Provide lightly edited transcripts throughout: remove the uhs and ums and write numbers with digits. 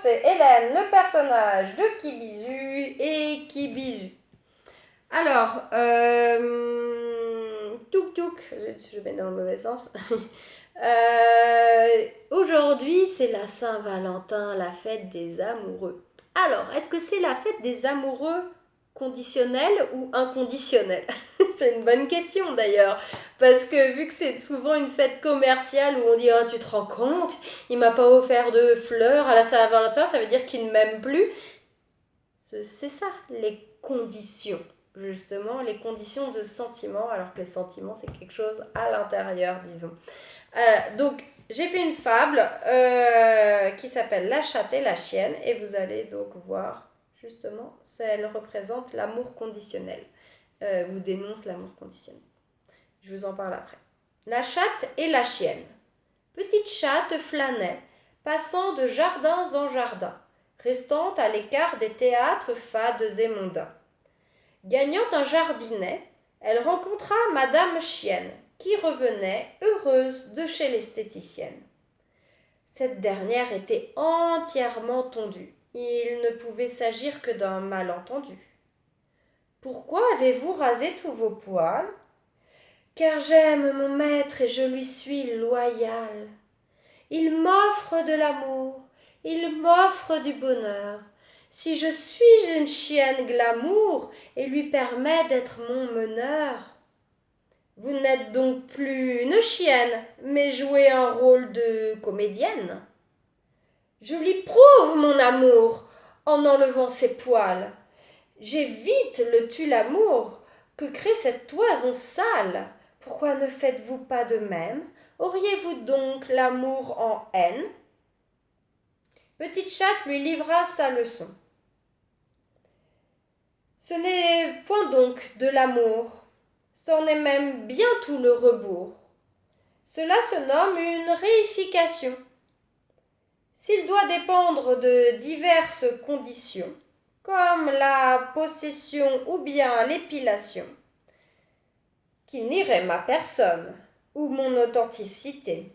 c'est Hélène, le personnage de Kibizu et Kibizu. Alors, touk touk, je vais dans le mauvais sens. Aujourd'hui, c'est la Saint-Valentin, la fête des amoureux. Alors, est-ce que c'est la fête des amoureux conditionnels ou inconditionnels? C'est une bonne question d'ailleurs, parce que vu que c'est souvent une fête commerciale où on dit oh, tu te rends compte, il m'a pas offert de fleurs à la Saint-Valentin, ça veut dire qu'il ne m'aime plus. C'est ça, les conditions. Justement, les conditions de sentiment, alors que les sentiments, c'est quelque chose à l'intérieur, disons. Donc, j'ai fait une fable qui s'appelle La chatte et la chienne, et vous allez donc voir, justement, elle représente l'amour conditionnel, ou dénonce l'amour conditionnel. Je vous en parle après. La chatte et la chienne. Petite chatte flânait, passant de jardins en jardins, restant à l'écart des théâtres fades et mondains. Gagnant un jardinet, elle rencontra Madame Chienne, qui revenait heureuse de chez l'esthéticienne. Cette dernière était entièrement tondue. Il ne pouvait s'agir que d'un malentendu. « Pourquoi avez-vous rasé tous vos poils ?»« Car j'aime mon maître et je lui suis loyale. Il m'offre de l'amour, il m'offre du bonheur. Si je suis une chienne glamour et lui permets d'être mon meneur. » Vous n'êtes donc plus une chienne, mais jouez un rôle de comédienne. Je lui prouve mon amour en enlevant ses poils. J'évite le tue-l'amour que crée cette toison sale. Pourquoi ne faites-vous pas de même? Auriez-vous donc l'amour en haine? Petite chatte lui livra sa leçon. Ce n'est point donc de l'amour, c'en est même bien tout le rebours. Cela se nomme une réification. S'il doit dépendre de diverses conditions, comme la possession ou bien l'épilation, qui nierait ma personne ou mon authenticité,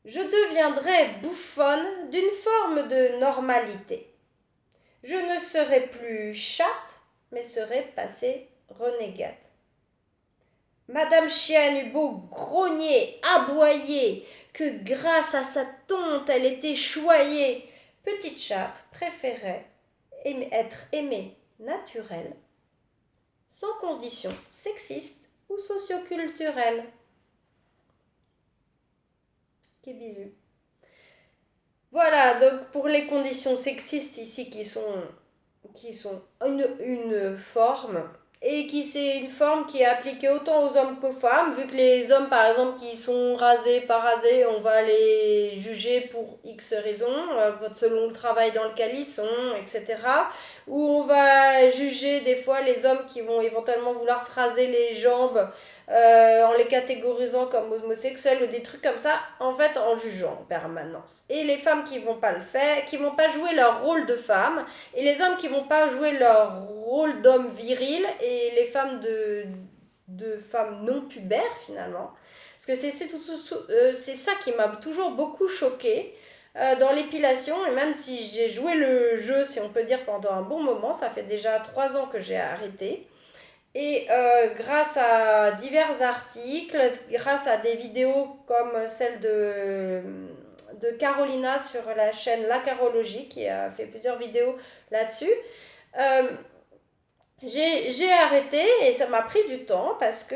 je deviendrais bouffonne d'une forme de normalité. Je ne serai plus chatte, mais serai passée renégate. Madame Chienne eut beau grogner, aboyer, que grâce à sa tonte elle était choyée, Petite chatte préférait être aimée naturelle, sans conditions sexistes ou socioculturelles. Bisous. Voilà, donc pour les conditions sexistes ici qui sont une forme, et qui c'est une forme qui est appliquée autant aux hommes qu'aux femmes, vu que les hommes par exemple qui sont rasés, pas rasés, on va les juger pour X raisons, selon le travail dans lequel ils sont, etc. Ou on va juger des fois les hommes qui vont éventuellement vouloir se raser les jambes en les catégorisant comme homosexuels ou des trucs comme ça, en fait en jugeant en permanence. Et les femmes qui vont pas le faire, qui vont pas jouer leur rôle de femme, et les hommes qui vont pas jouer leur rôle d'homme viril, et les femmes de femmes non pubères finalement. Parce que c'est ça qui m'a toujours beaucoup choquée dans l'épilation, et même si j'ai joué le jeu, si on peut dire, pendant un bon moment, ça fait déjà 3 ans que j'ai arrêté. Et grâce à divers articles, grâce à des vidéos comme celle de Carolina sur la chaîne La Carologie, qui a fait plusieurs vidéos là-dessus, j'ai arrêté, et ça m'a pris du temps parce que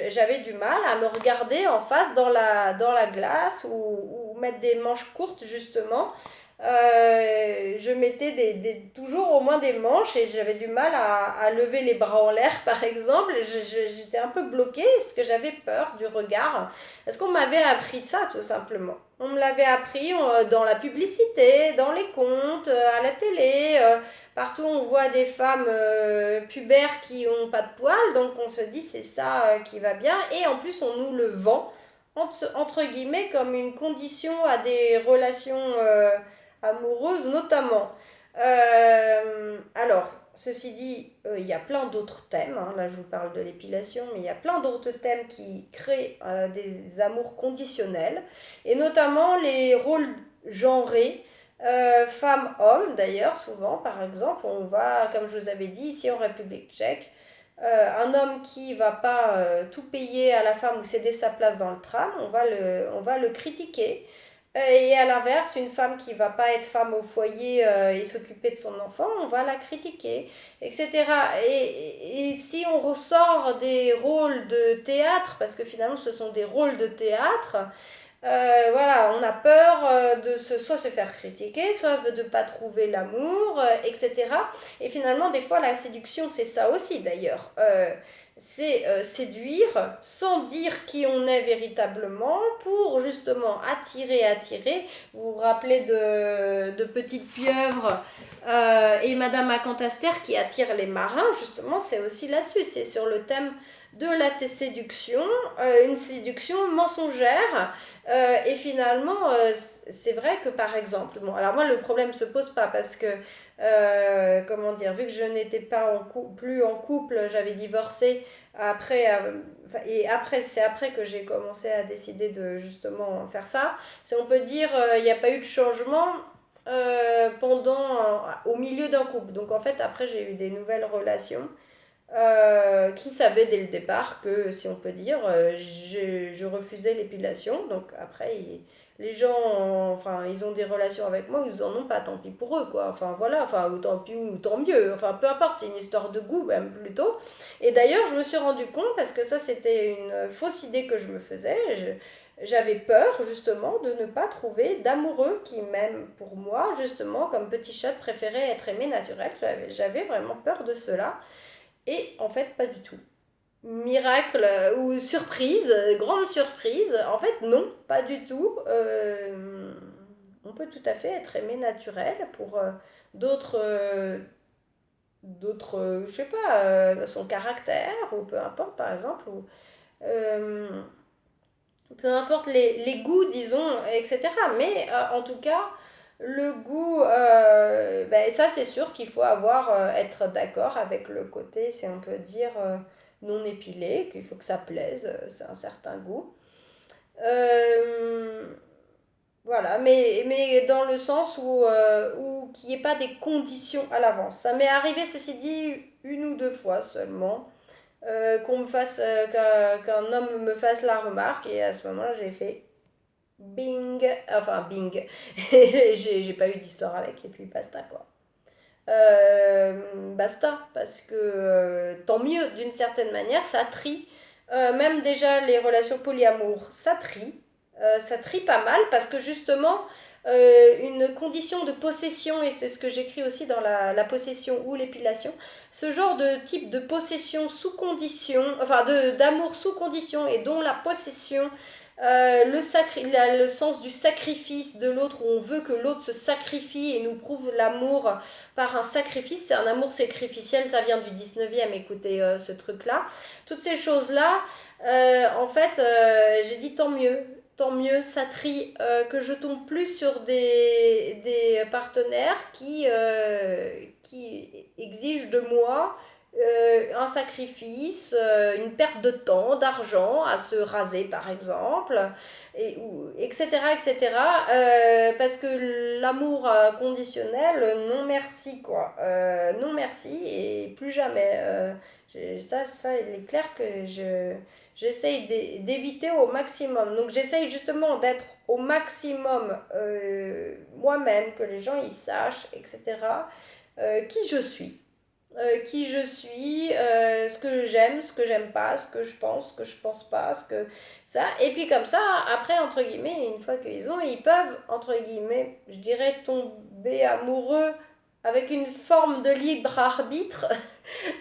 j'avais du mal à me regarder en face dans la glace, ou mettre des manches courtes justement. Je mettais toujours au moins des manches, et j'avais du mal à lever les bras en l'air par exemple. J'étais un peu bloquée parce que j'avais peur du regard, parce qu'on m'avait appris ça tout simplement. On me l'avait appris dans la publicité, dans les contes, à la télé, partout on voit des femmes pubères qui ont pas de poils, donc on se dit c'est ça qui va bien, et en plus on nous le vend entre guillemets comme une condition à des relations amoureuses notamment. Alors, ceci dit, il y a plein d'autres thèmes, hein. Là je vous parle de l'épilation, mais il y a plein d'autres thèmes qui créent des amours conditionnels, et notamment les rôles genrés Femme-homme, d'ailleurs, souvent, par exemple, on va, comme je vous avais dit, ici en République tchèque, un homme qui va pas tout payer à la femme ou céder sa place dans le tram, on va le critiquer. Et à l'inverse, une femme qui va pas être femme au foyer et s'occuper de son enfant, on va la critiquer, etc. Et si on ressort des rôles de théâtre, parce que finalement ce sont des rôles de théâtre, voilà, on a peur soit se faire critiquer, soit de ne pas trouver l'amour, etc. Et finalement, des fois, la séduction, c'est ça aussi d'ailleurs. C'est séduire sans dire qui on est véritablement pour justement attirer. Vous vous rappelez de Petite Pieuvre et Madame Acantaster qui attire les marins, justement, c'est aussi là-dessus. C'est sur le thème de la séduction, une séduction mensongère. Et finalement, c'est vrai que par exemple, bon, alors moi le problème se pose pas parce que, comment dire, vu que je n'étais pas plus en couple, j'avais divorcé après, et après, c'est après que j'ai commencé à décider de justement faire ça. On peut dire, il n'y a pas eu de changement au milieu d'un couple. Donc en fait, après, j'ai eu des nouvelles relations qui savait dès le départ que, si on peut dire, je refusais l'épilation. Donc après, les gens, enfin, ils ont des relations avec moi ou ils en ont pas, tant pis pour eux, quoi. Enfin voilà, enfin, ou tant pis ou tant mieux. Enfin, peu importe, c'est une histoire de goût, même plutôt. Et d'ailleurs, je me suis rendu compte, parce que ça, c'était une fausse idée que je me faisais. J'avais peur justement de ne pas trouver d'amoureux qui m'aiment pour moi, justement, comme petit chat préférait être aimé naturel. J'avais vraiment peur de cela. Et en fait, pas du tout. Miracle ou surprise, grande surprise, en fait, non, pas du tout. On peut tout à fait être aimé naturel pour d'autres, je sais pas, son caractère, ou peu importe, par exemple, ou euh, peu importe les goûts, disons, etc. Mais en tout cas, le goût, ben, ça c'est sûr qu'il faut être d'accord avec le côté, si on peut dire, non épilé, qu'il faut que ça plaise, c'est un certain goût. Euh, voilà, mais dans le sens où qu'il n'y ait pas des conditions à l'avance. Ça m'est arrivé, ceci dit, une ou deux fois seulement, qu'un homme me fasse la remarque, et à ce moment-là, j'ai fait bing, enfin bing, j'ai pas eu d'histoire avec, et puis basta quoi. Basta, parce que tant mieux d'une certaine manière, ça trie. Même déjà les relations polyamour, ça trie pas mal parce que justement, une condition de possession, et c'est ce que j'écris aussi dans la possession ou l'épilation, ce genre de type de possession sous condition, enfin d'amour sous condition et dont la possession le sens du sacrifice de l'autre, où on veut que l'autre se sacrifie et nous prouve l'amour par un sacrifice, c'est un amour sacrificiel, ça vient du 19e, écoutez ce truc-là. Toutes ces choses-là, en fait, j'ai dit tant mieux, ça trie, que je tombe plus sur des partenaires qui exigent de moi un sacrifice, une perte de temps, d'argent à se raser par exemple, etc. etc. Parce que l'amour conditionnel, non merci quoi. Non merci et plus jamais. Il est clair que j'essaye d'éviter au maximum. Donc j'essaye justement d'être au maximum moi-même, que les gens ils sachent, etc. Qui je suis, ce que j'aime, ce que j'aime pas, ce que je pense pas, ça. Et puis comme ça, après, entre guillemets, une fois ils peuvent, entre guillemets, je dirais, tomber amoureux avec une forme de libre arbitre.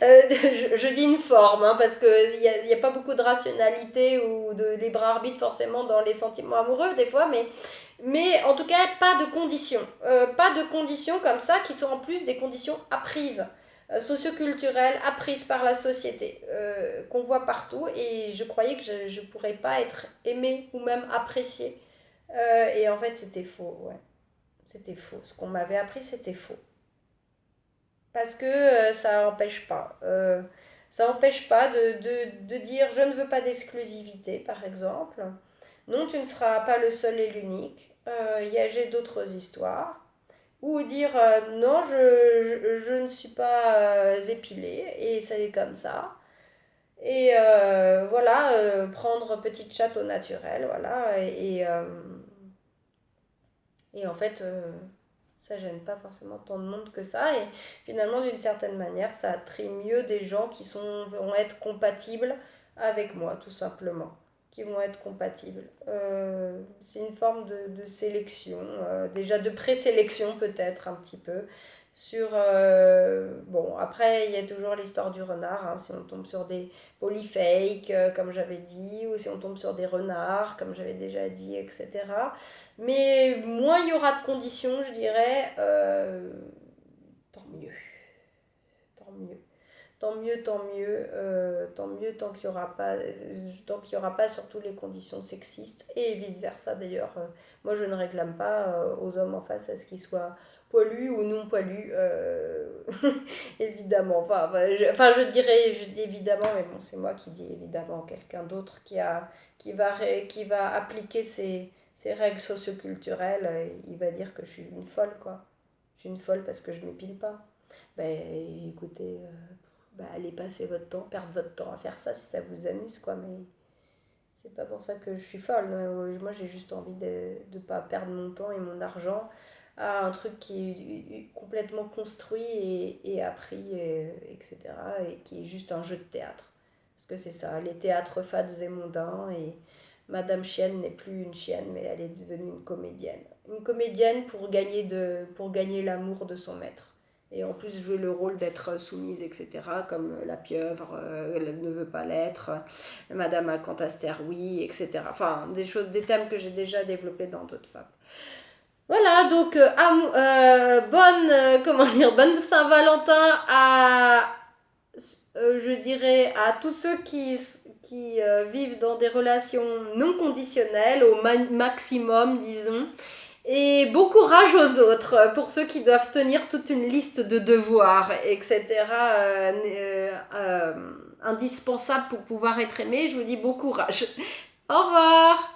Je dis une forme, hein, parce qu'il y a pas beaucoup de rationalité ou de libre arbitre forcément dans les sentiments amoureux des fois, mais en tout cas, pas de conditions. Pas de conditions comme ça qui sont en plus des conditions apprises, socioculturelles, apprises par la société, qu'on voit partout. Et je croyais que je ne pourrais pas être aimée ou même appréciée. Et en fait, c'était faux, ouais. C'était faux. Ce qu'on m'avait appris, c'était faux. Parce que ça n'empêche pas. Ça n'empêche pas de dire je ne veux pas d'exclusivité, par exemple. Non, tu ne seras pas le seul et l'unique. J'ai d'autres histoires. ou dire non, je ne suis pas épilée et c'est comme ça. Et voilà, prendre petite chatte au naturel, voilà, et en fait, ça gêne pas forcément tant de monde que ça. Et finalement, d'une certaine manière, ça attire mieux des gens vont être compatibles avec moi, tout simplement. Qui vont être compatibles. C'est une forme de sélection, déjà de présélection peut-être un petit peu. Bon, après, il y a toujours l'histoire du renard, hein, si on tombe sur des polyfakes, comme j'avais dit, ou si on tombe sur des renards, comme j'avais déjà dit, etc. Mais moins il y aura de conditions, je dirais, tant mieux. Tant mieux. Tant mieux tant qu'il n'y aura pas, tant qu'il y aura pas surtout les conditions sexistes et vice-versa d'ailleurs. Moi je ne réclame pas aux hommes en face à ce qu'ils soient poilus ou non poilus, évidemment. Je dirais évidemment, mais bon, c'est moi qui dis évidemment, quelqu'un d'autre qui va appliquer ces règles socioculturelles, il va dire que je suis une folle, quoi. Je suis une folle parce que je m'épile pas. Ben écoutez, allez passer votre temps, perdre votre temps à faire ça si ça vous amuse, quoi. Mais c'est pas pour ça que je suis folle. Moi, j'ai juste envie de ne pas perdre mon temps et mon argent à un truc qui est complètement construit et appris, etc. Et qui est juste un jeu de théâtre. Parce que c'est ça, les théâtres fades et mondains. Et Madame Chienne n'est plus une chienne, mais elle est devenue une comédienne. Une comédienne pour gagner l'amour de son maître. Et en plus jouer le rôle d'être soumise, etc., comme la pieuvre, elle ne veut pas l'être, Madame Acantaster, oui, etc. Enfin, des thèmes que j'ai déjà développés dans d'autres fables. Voilà, donc bonne Saint-Valentin je dirais, à tous ceux qui vivent dans des relations non conditionnelles, au maximum, disons. Et bon courage aux autres, pour ceux qui doivent tenir toute une liste de devoirs, etc., indispensables pour pouvoir être aimé. Je vous dis bon courage. Au revoir.